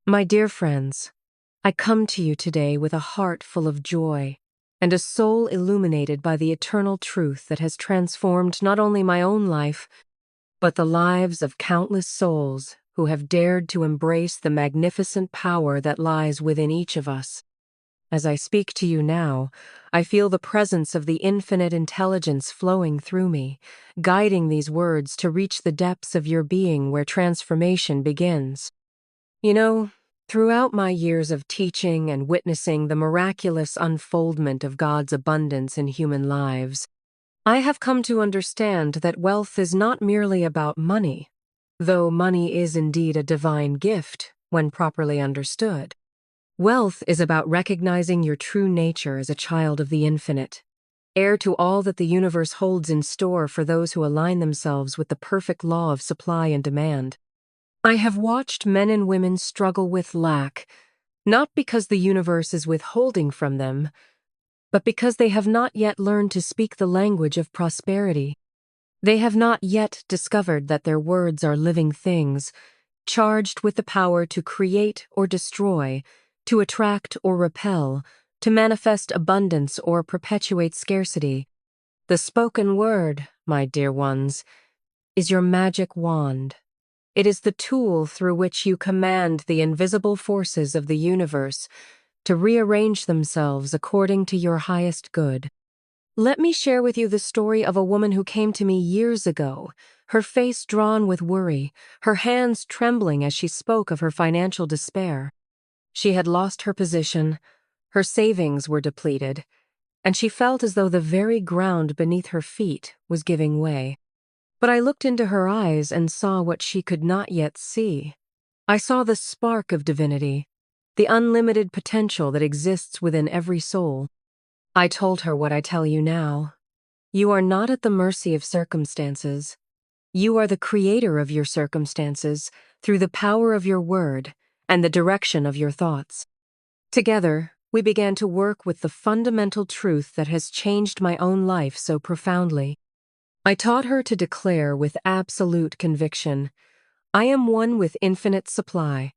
My dear friends, I come to you today with a heart full of joy and a soul illuminated by the eternal truth that has transformed not only my own life, but the lives of countless souls who have dared to embrace the magnificent power that lies within each of us. As I speak to you now, I feel the presence of the infinite intelligence flowing through me, guiding these words to reach the depths of your being where transformation begins. You know, throughout my years of teaching and witnessing the miraculous unfoldment of God's abundance in human lives, I have come to understand that wealth is not merely about money, though money is indeed a divine gift when properly understood. Wealth is about recognizing your true nature as a child of the infinite, heir to all that the universe holds in store for those who align themselves with the perfect law of supply and demand. I have watched men and women struggle with lack, not because the universe is withholding from them, but because they have not yet learned to speak the language of prosperity. They have not yet discovered that their words are living things, charged with the power to create or destroy, to attract or repel, to manifest abundance or perpetuate scarcity. The spoken word, my dear ones, is your magic wand. It is the tool through which you command the invisible forces of the universe to rearrange themselves according to your highest good. Let me share with you the story of a woman who came to me years ago, her face drawn with worry, her hands trembling as she spoke of her financial despair. She had lost her position, her savings were depleted, and she felt as though the very ground beneath her feet was giving way. But I looked into her eyes and saw what she could not yet see. I saw the spark of divinity, the unlimited potential that exists within every soul. I told her what I tell you now. You are not at the mercy of circumstances. You are the creator of your circumstances through the power of your word and the direction of your thoughts. Together, we began to work with the fundamental truth that has changed my own life so profoundly. I taught her to declare with absolute conviction, I am one with infinite supply.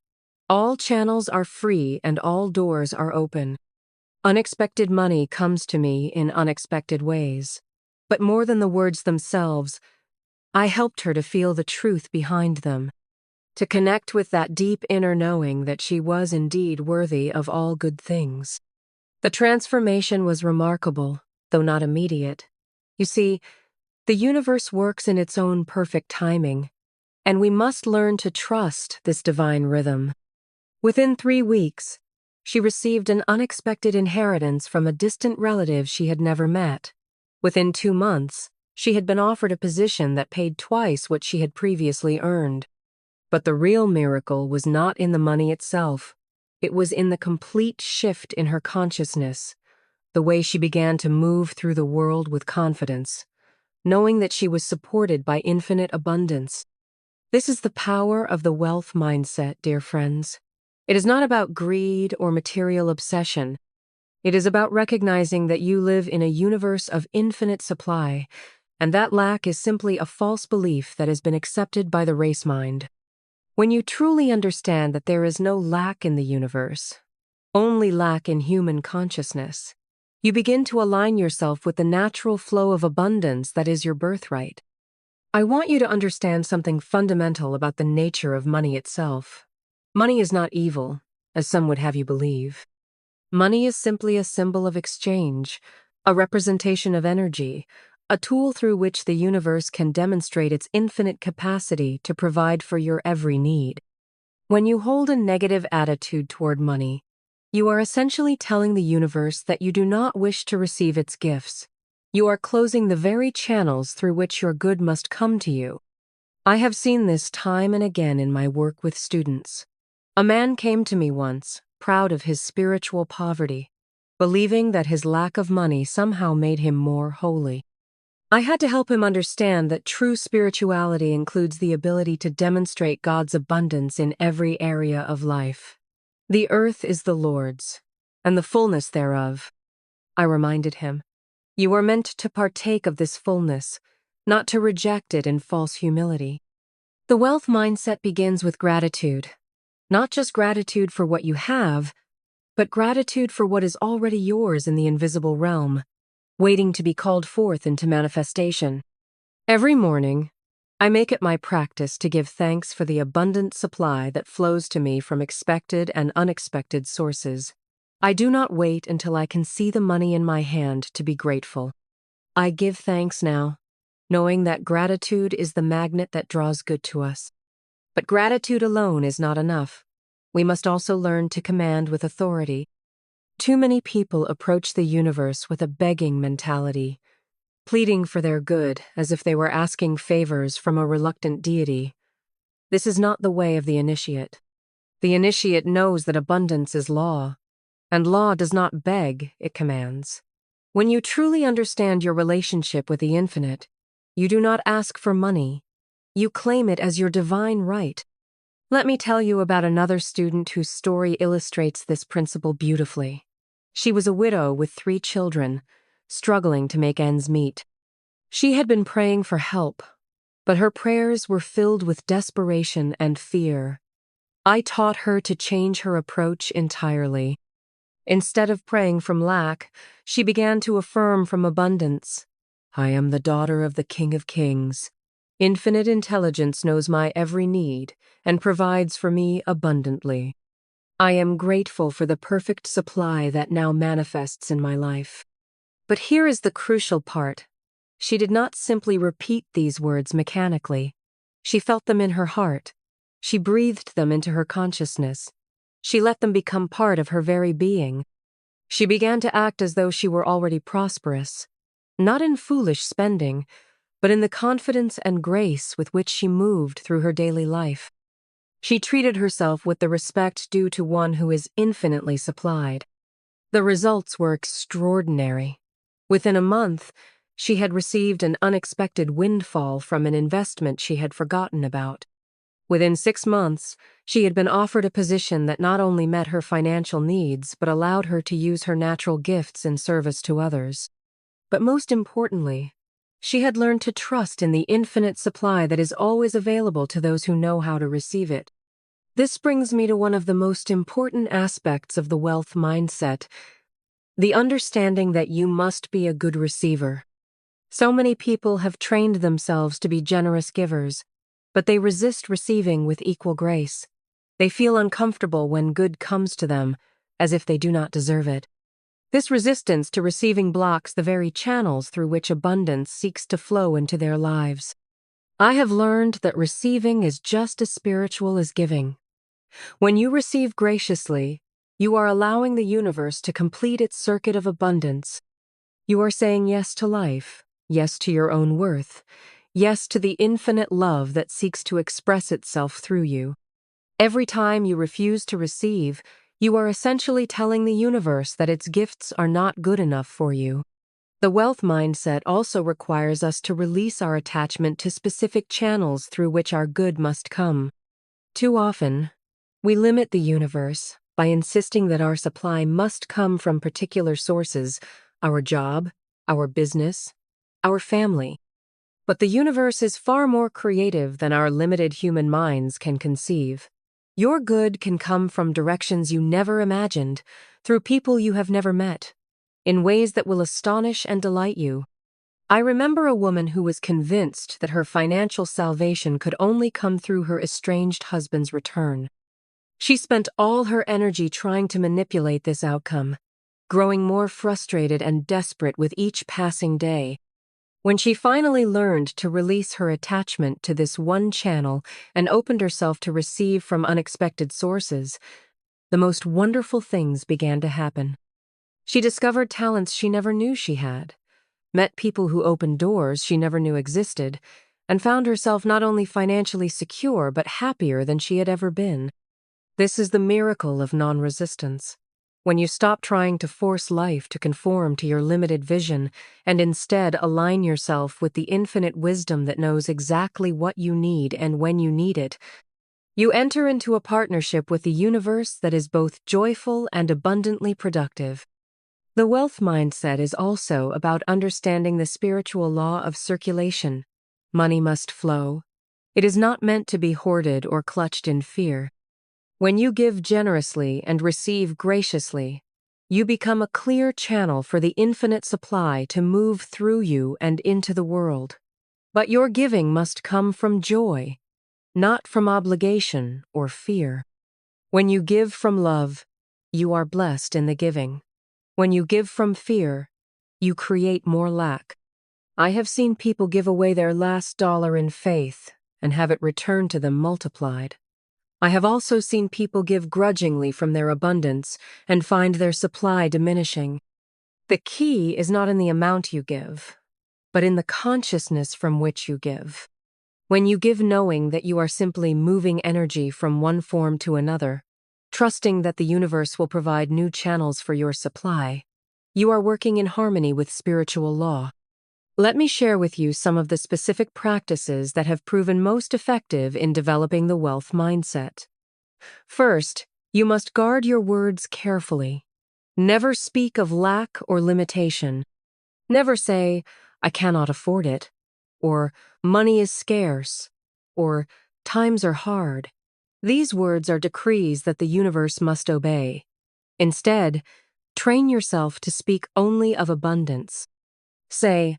All channels are free and all doors are open. Unexpected money comes to me in unexpected ways. But more than the words themselves, I helped her to feel the truth behind them, to connect with that deep inner knowing that she was indeed worthy of all good things. The transformation was remarkable, though not immediate. You see, the universe works in its own perfect timing, and we must learn to trust this divine rhythm. Within 3 weeks, she received an unexpected inheritance from a distant relative she had never met. Within 2 months, she had been offered a position that paid twice what she had previously earned. But the real miracle was not in the money itself. It was in the complete shift in her consciousness, the way she began to move through the world with confidence, knowing that she was supported by infinite abundance. This is the power of the wealth mindset, dear friends. It is not about greed or material obsession. It is about recognizing that you live in a universe of infinite supply, and that lack is simply a false belief that has been accepted by the race mind. When you truly understand that there is no lack in the universe, only lack in human consciousness, you begin to align yourself with the natural flow of abundance that is your birthright. I want you to understand something fundamental about the nature of money itself. Money is not evil, as some would have you believe. Money is simply a symbol of exchange, a representation of energy, a tool through which the universe can demonstrate its infinite capacity to provide for your every need. When you hold a negative attitude toward money, you are essentially telling the universe that you do not wish to receive its gifts. You are closing the very channels through which your good must come to you. I have seen this time and again in my work with students. A man came to me once, proud of his spiritual poverty, believing that his lack of money somehow made him more holy. I had to help him understand that true spirituality includes the ability to demonstrate God's abundance in every area of life. The earth is the Lord's, and the fullness thereof. I reminded him, you are meant to partake of this fullness, not to reject it in false humility. The wealth mindset begins with gratitude. Not just gratitude for what you have, but gratitude for what is already yours in the invisible realm, waiting to be called forth into manifestation. Every morning, I make it my practice to give thanks for the abundant supply that flows to me from expected and unexpected sources. I do not wait until I can see the money in my hand to be grateful. I give thanks now, knowing that gratitude is the magnet that draws good to us. But gratitude alone is not enough. We must also learn to command with authority. Too many people approach the universe with a begging mentality, pleading for their good as if they were asking favors from a reluctant deity. This is not the way of the initiate. The initiate knows that abundance is law, and law does not beg, it commands. When you truly understand your relationship with the infinite, you do not ask for money. You claim it as your divine right. Let me tell you about another student whose story illustrates this principle beautifully. She was a widow with 3 children, struggling to make ends meet. She had been praying for help, but her prayers were filled with desperation and fear. I taught her to change her approach entirely. Instead of praying from lack, she began to affirm from abundance. I am the daughter of the King of Kings. Infinite intelligence knows my every need and provides for me abundantly. I am grateful for the perfect supply that now manifests in my life. But here is the crucial part. She did not simply repeat these words mechanically. She felt them in her heart. She breathed them into her consciousness. She let them become part of her very being. She began to act as though she were already prosperous, not in foolish spending, but in the confidence and grace with which she moved through her daily life. She treated herself with the respect due to one who is infinitely supplied. The results were extraordinary. Within a month, she had received an unexpected windfall from an investment she had forgotten about. Within 6 months, she had been offered a position that not only met her financial needs but allowed her to use her natural gifts in service to others. But most importantly, she had learned to trust in the infinite supply that is always available to those who know how to receive it. This brings me to one of the most important aspects of the wealth mindset, the understanding that you must be a good receiver. So many people have trained themselves to be generous givers, but they resist receiving with equal grace. They feel uncomfortable when good comes to them, as if they do not deserve it. This resistance to receiving blocks the very channels through which abundance seeks to flow into their lives. I have learned that receiving is just as spiritual as giving. When you receive graciously, you are allowing the universe to complete its circuit of abundance. You are saying yes to life, yes to your own worth, yes to the infinite love that seeks to express itself through you. Every time you refuse to receive, you are essentially telling the universe that its gifts are not good enough for you. The wealth mindset also requires us to release our attachment to specific channels through which our good must come. Too often, we limit the universe by insisting that our supply must come from particular sources, our job, our business, our family. But the universe is far more creative than our limited human minds can conceive. Your good can come from directions you never imagined, through people you have never met, in ways that will astonish and delight you. I remember a woman who was convinced that her financial salvation could only come through her estranged husband's return. She spent all her energy trying to manipulate this outcome, growing more frustrated and desperate with each passing day. When she finally learned to release her attachment to this one channel and opened herself to receive from unexpected sources, the most wonderful things began to happen. She discovered talents she never knew she had, met people who opened doors she never knew existed, and found herself not only financially secure but happier than she had ever been. This is the miracle of non-resistance. When you stop trying to force life to conform to your limited vision and instead align yourself with the infinite wisdom that knows exactly what you need and when you need it, you enter into a partnership with the universe that is both joyful and abundantly productive. The wealth mindset is also about understanding the spiritual law of circulation. Money must flow. It is not meant to be hoarded or clutched in fear. When you give generously and receive graciously, you become a clear channel for the infinite supply to move through you and into the world. But your giving must come from joy, not from obligation or fear. When you give from love, you are blessed in the giving. When you give from fear, you create more lack. I have seen people give away their last dollar in faith and have it returned to them multiplied. I have also seen people give grudgingly from their abundance and find their supply diminishing. The key is not in the amount you give, but in the consciousness from which you give. When you give knowing that you are simply moving energy from one form to another, trusting that the universe will provide new channels for your supply, you are working in harmony with spiritual law. Let me share with you some of the specific practices that have proven most effective in developing the wealth mindset. First, you must guard your words carefully. Never speak of lack or limitation. Never say, "I cannot afford it," or "money is scarce," or "times are hard." These words are decrees that the universe must obey. Instead, train yourself to speak only of abundance. Say,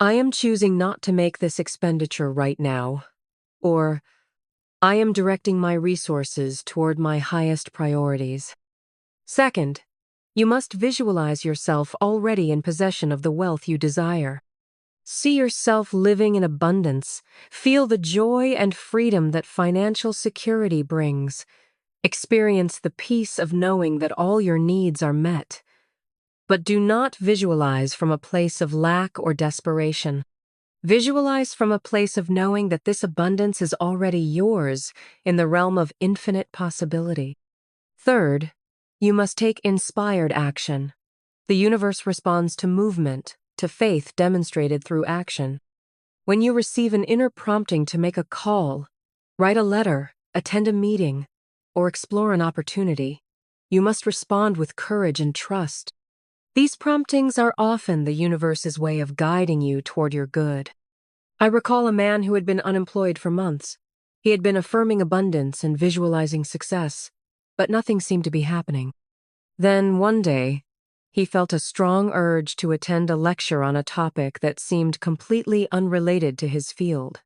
"I am choosing not to make this expenditure right now," or "I am directing my resources toward my highest priorities." Second, you must visualize yourself already in possession of the wealth you desire. See yourself living in abundance. Feel the joy and freedom that financial security brings. Experience the peace of knowing that all your needs are met. But do not visualize from a place of lack or desperation. Visualize from a place of knowing that this abundance is already yours in the realm of infinite possibility. Third, you must take inspired action. The universe responds to movement, to faith demonstrated through action. When you receive an inner prompting to make a call, write a letter, attend a meeting, or explore an opportunity, you must respond with courage and trust. These promptings are often the universe's way of guiding you toward your good. I recall a man who had been unemployed for months. He had been affirming abundance and visualizing success, but nothing seemed to be happening. Then, one day, he felt a strong urge to attend a lecture on a topic that seemed completely unrelated to his field.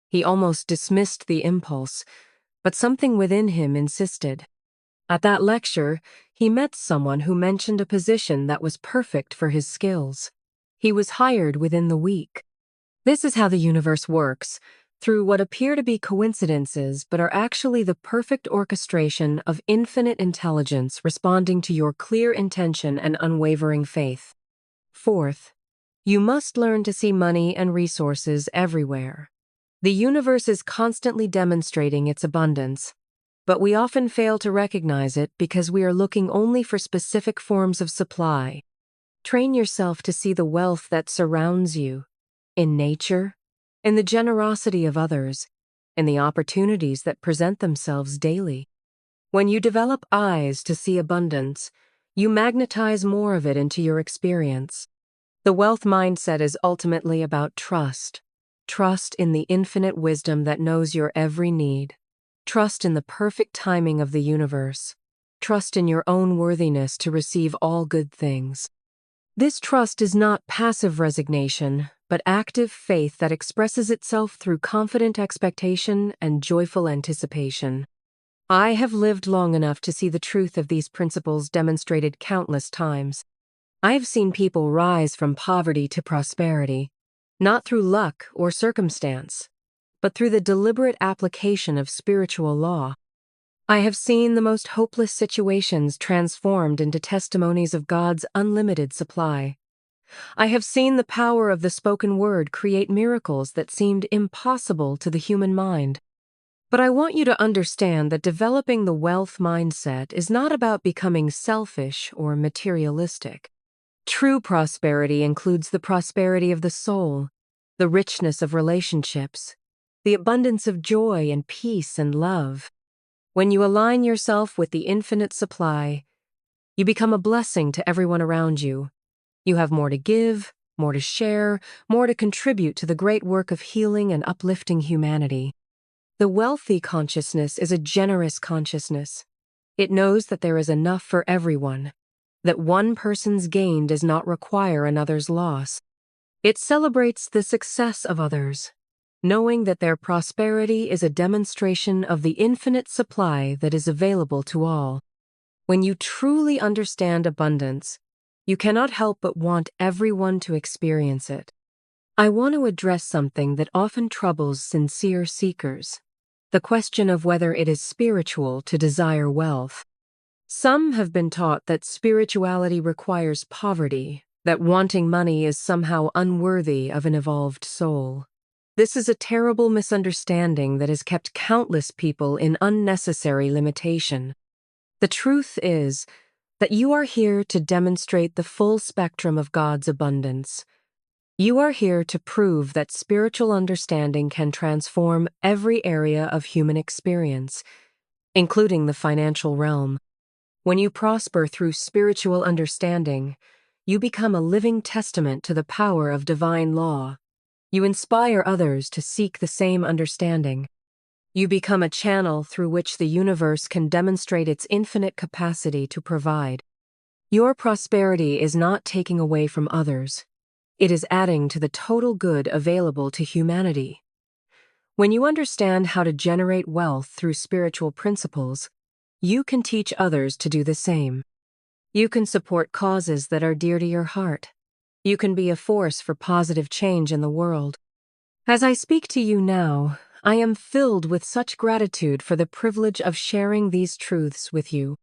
He almost dismissed the impulse, but something within him insisted. At that lecture, he met someone who mentioned a position that was perfect for his skills. He was hired within the week. This is how the universe works, through what appear to be coincidences but are actually the perfect orchestration of infinite intelligence responding to your clear intention and unwavering faith. Fourth, you must learn to see money and resources everywhere. The universe is constantly demonstrating its abundance, but we often fail to recognize it because we are looking only for specific forms of supply. Train yourself to see the wealth that surrounds you, in nature, in the generosity of others, in the opportunities that present themselves daily. When you develop eyes to see abundance, you magnetize more of it into your experience. The wealth mindset is ultimately about trust. Trust in the infinite wisdom that knows your every need. Trust in the perfect timing of the universe. Trust in your own worthiness to receive all good things. This trust is not passive resignation, but active faith that expresses itself through confident expectation and joyful anticipation. I have lived long enough to see the truth of these principles demonstrated countless times. I have seen people rise from poverty to prosperity, not through luck or circumstance, but through the deliberate application of spiritual law. I have seen the most hopeless situations transformed into testimonies of God's unlimited supply. I have seen the power of the spoken word create miracles that seemed impossible to the human mind. But I want you to understand that developing the wealth mindset is not about becoming selfish or materialistic. True prosperity includes the prosperity of the soul, the richness of relationships, the abundance of joy and peace and love. When you align yourself with the infinite supply, you become a blessing to everyone around you. You have more to give, more to share, more to contribute to the great work of healing and uplifting humanity. The wealthy consciousness is a generous consciousness. It knows that there is enough for everyone, that one person's gain does not require another's loss. It celebrates the success of others, knowing that their prosperity is a demonstration of the infinite supply that is available to all. When you truly understand abundance, you cannot help but want everyone to experience it. I want to address something that often troubles sincere seekers: the question of whether it is spiritual to desire wealth. Some have been taught that spirituality requires poverty, that wanting money is somehow unworthy of an evolved soul. This is a terrible misunderstanding that has kept countless people in unnecessary limitation. The truth is that you are here to demonstrate the full spectrum of God's abundance. You are here to prove that spiritual understanding can transform every area of human experience, including the financial realm. When you prosper through spiritual understanding, you become a living testament to the power of divine law. You inspire others to seek the same understanding. You become a channel through which the universe can demonstrate its infinite capacity to provide. Your prosperity is not taking away from others. It is adding to the total good available to humanity. When you understand how to generate wealth through spiritual principles, you can teach others to do the same. You can support causes that are dear to your heart. You can be a force for positive change in the world. As I speak to you now, I am filled with such gratitude for the privilege of sharing these truths with you.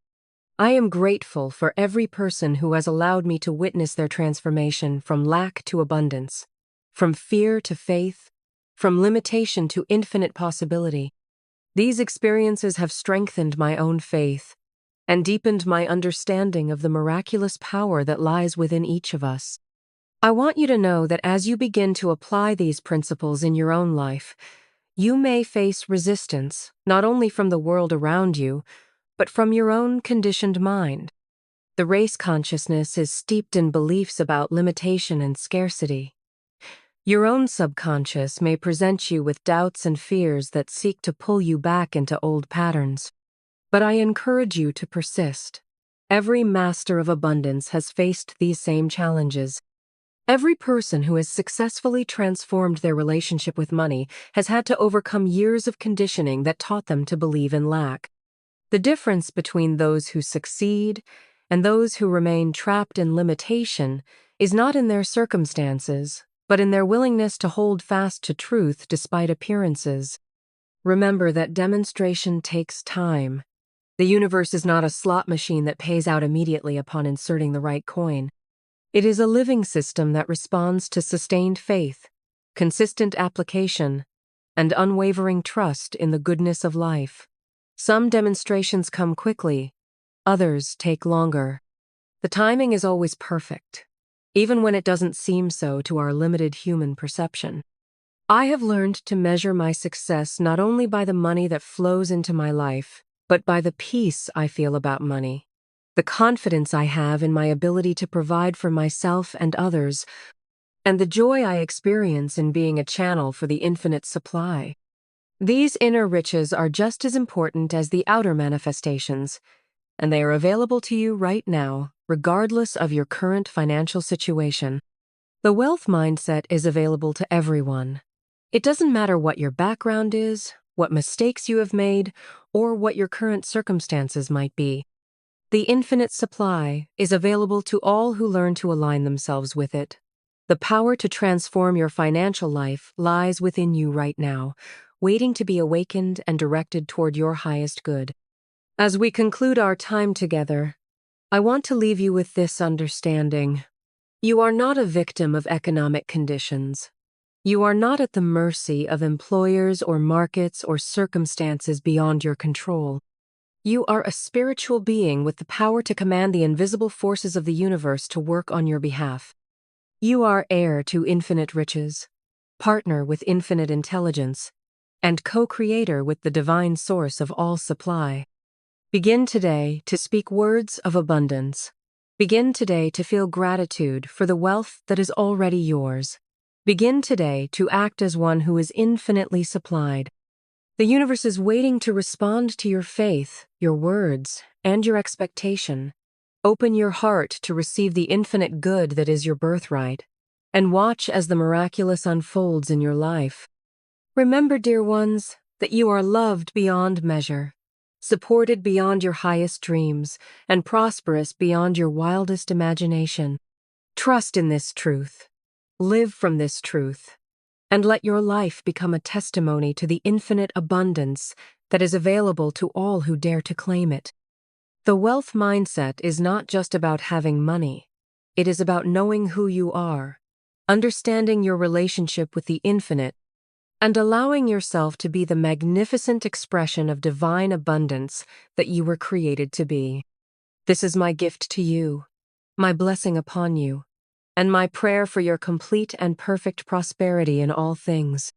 I am grateful for every person who has allowed me to witness their transformation from lack to abundance, from fear to faith, from limitation to infinite possibility. These experiences have strengthened my own faith and deepened my understanding of the miraculous power that lies within each of us. I want you to know that as you begin to apply these principles in your own life, you may face resistance, not only from the world around you, but from your own conditioned mind. The race consciousness is steeped in beliefs about limitation and scarcity. Your own subconscious may present you with doubts and fears that seek to pull you back into old patterns. But I encourage you to persist. Every master of abundance has faced these same challenges. Every person who has successfully transformed their relationship with money has had to overcome years of conditioning that taught them to believe in lack. The difference between those who succeed and those who remain trapped in limitation is not in their circumstances, but in their willingness to hold fast to truth despite appearances. Remember that demonstration takes time. The universe is not a slot machine that pays out immediately upon inserting the right coin. It is a living system that responds to sustained faith, consistent application, and unwavering trust in the goodness of life. Some demonstrations come quickly, others take longer. The timing is always perfect, even when it doesn't seem so to our limited human perception. I have learned to measure my success not only by the money that flows into my life, but by the peace I feel about money, the confidence I have in my ability to provide for myself and others, and the joy I experience in being a channel for the infinite supply. These inner riches are just as important as the outer manifestations, and they are available to you right now, regardless of your current financial situation. The wealth mindset is available to everyone. It doesn't matter what your background is, what mistakes you have made, or what your current circumstances might be. The infinite supply is available to all who learn to align themselves with it. The power to transform your financial life lies within you right now, waiting to be awakened and directed toward your highest good. As we conclude our time together, I want to leave you with this understanding. You are not a victim of economic conditions. You are not at the mercy of employers or markets or circumstances beyond your control. You are a spiritual being with the power to command the invisible forces of the universe to work on your behalf. You are heir to infinite riches, partner with infinite intelligence, and co-creator with the divine source of all supply. Begin today to speak words of abundance. Begin today to feel gratitude for the wealth that is already yours. Begin today to act as one who is infinitely supplied. The universe is waiting to respond to your faith, your words, and your expectation. Open your heart to receive the infinite good that is your birthright, and watch as the miraculous unfolds in your life. Remember, dear ones, that you are loved beyond measure, supported beyond your highest dreams, and prosperous beyond your wildest imagination. Trust in this truth. Live from this truth. And let your life become a testimony to the infinite abundance that is available to all who dare to claim it. The wealth mindset is not just about having money. It is about knowing who you are, understanding your relationship with the infinite, and allowing yourself to be the magnificent expression of divine abundance that you were created to be. This is my gift to you, my blessing upon you, and my prayer for your complete and perfect prosperity in all things.